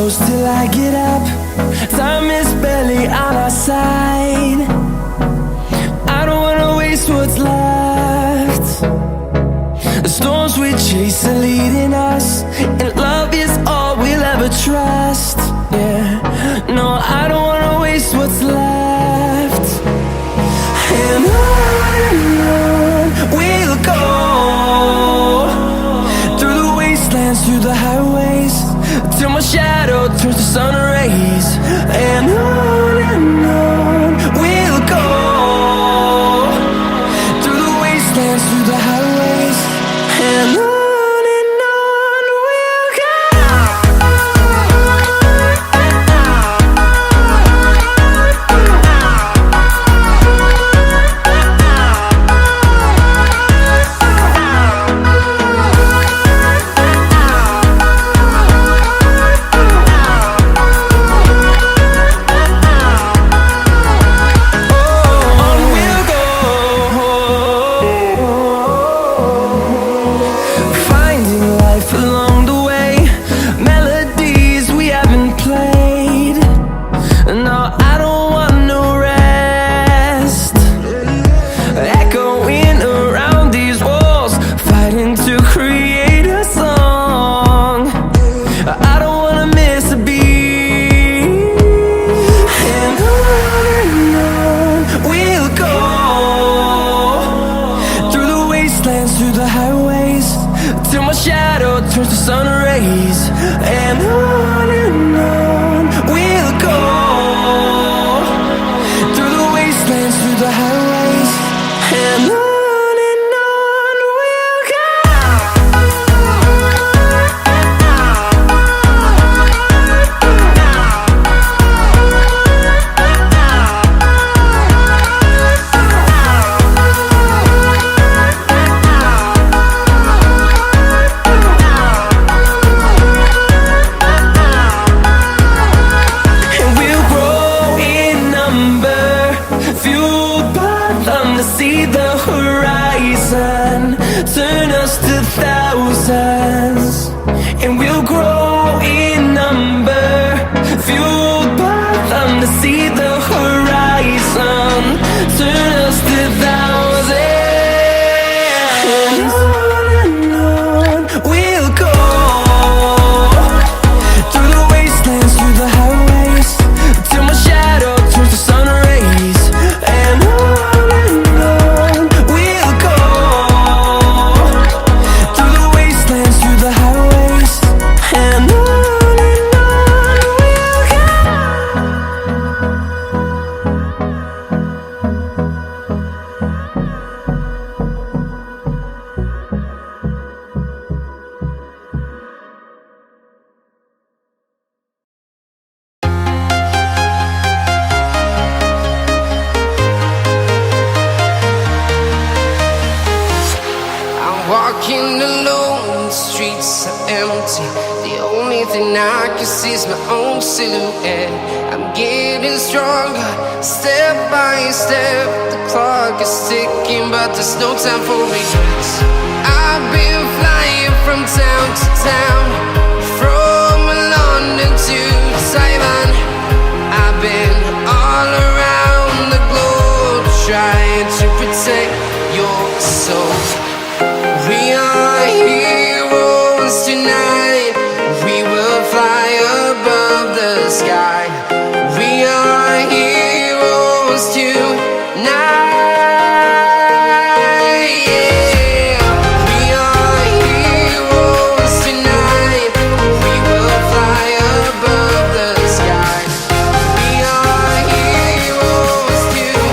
close till I get up. Time is barely on our side. I don't wanna waste what's left. The storms we chase are leading us, and love is all we'll ever trust. Yeah, no, I don't wanna waste what's left. And on we'll go, through the wastelands, through the highways, till my shadow turns to sun rays. And on we'll go, through the wastelands, through the highways, and on we'll go. Through the highways, till my shadow turns to sun rays. And on we'll go, through the wastelands, through the highways, and on we'll go. See the horizon, turn us to thousands, and we'll grow in number, fueled by them. To see the horizon, turn us to thousands, and on we'll go, through the wastelands, through the highways, till my shadow turns to sun rays. And walking alone, the streets are empty. The only thing I can see is my own silhouette. I'm getting stronger, step by step. The clock is ticking, but there's no time for regrets. I've been flying from town to town, from London to Taiwan. I've been all around the globe, trying to protect your soul. We are heroes tonight. We will fly above the sky. We are heroes tonight. Yeah. We are heroes tonight. We will fly above the sky. We are heroes tonight.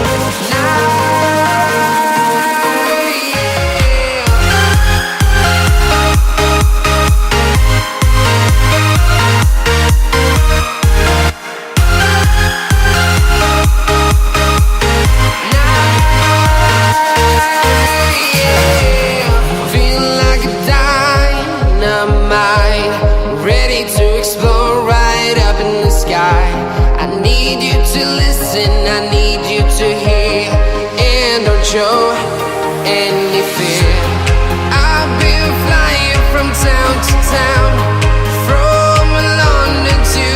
Show any fear. I've been flying from town to town, from London to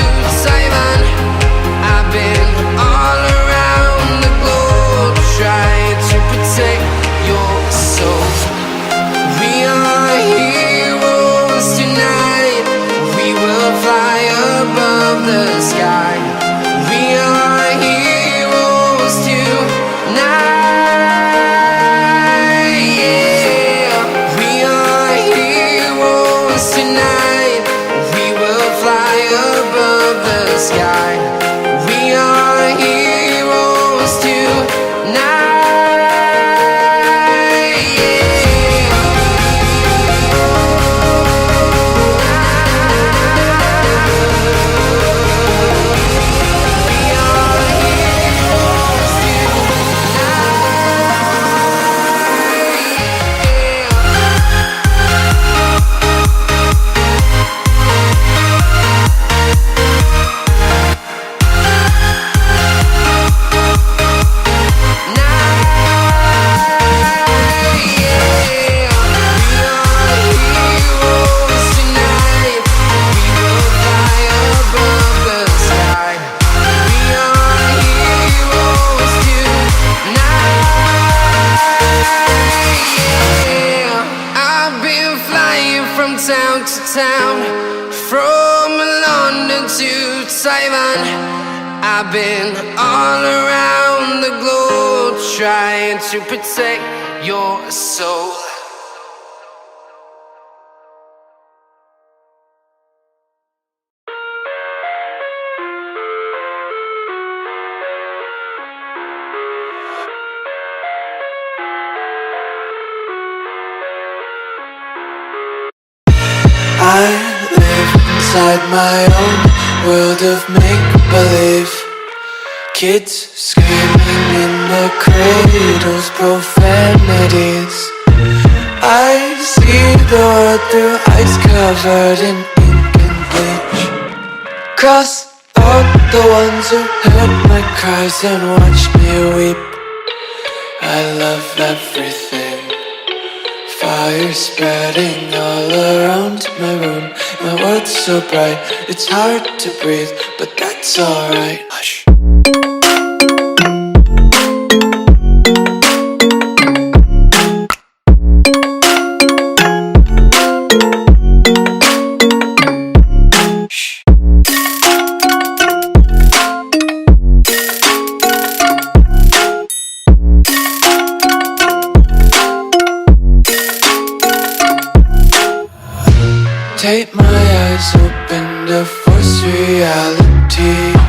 town to town, from London to Taiwan. I've been all around the globe trying to protect your soul. I live inside my own world of make-believe. Kids screaming in their cradles, profanities. I see the world through ice covered in ink and bleach. Cross out the ones who heard my cries and watched me weep. I love everything. Fire spreading all around my room. My world's so bright, it's hard to breathe, but that's alright. Hush. Take my eyes open to force reality.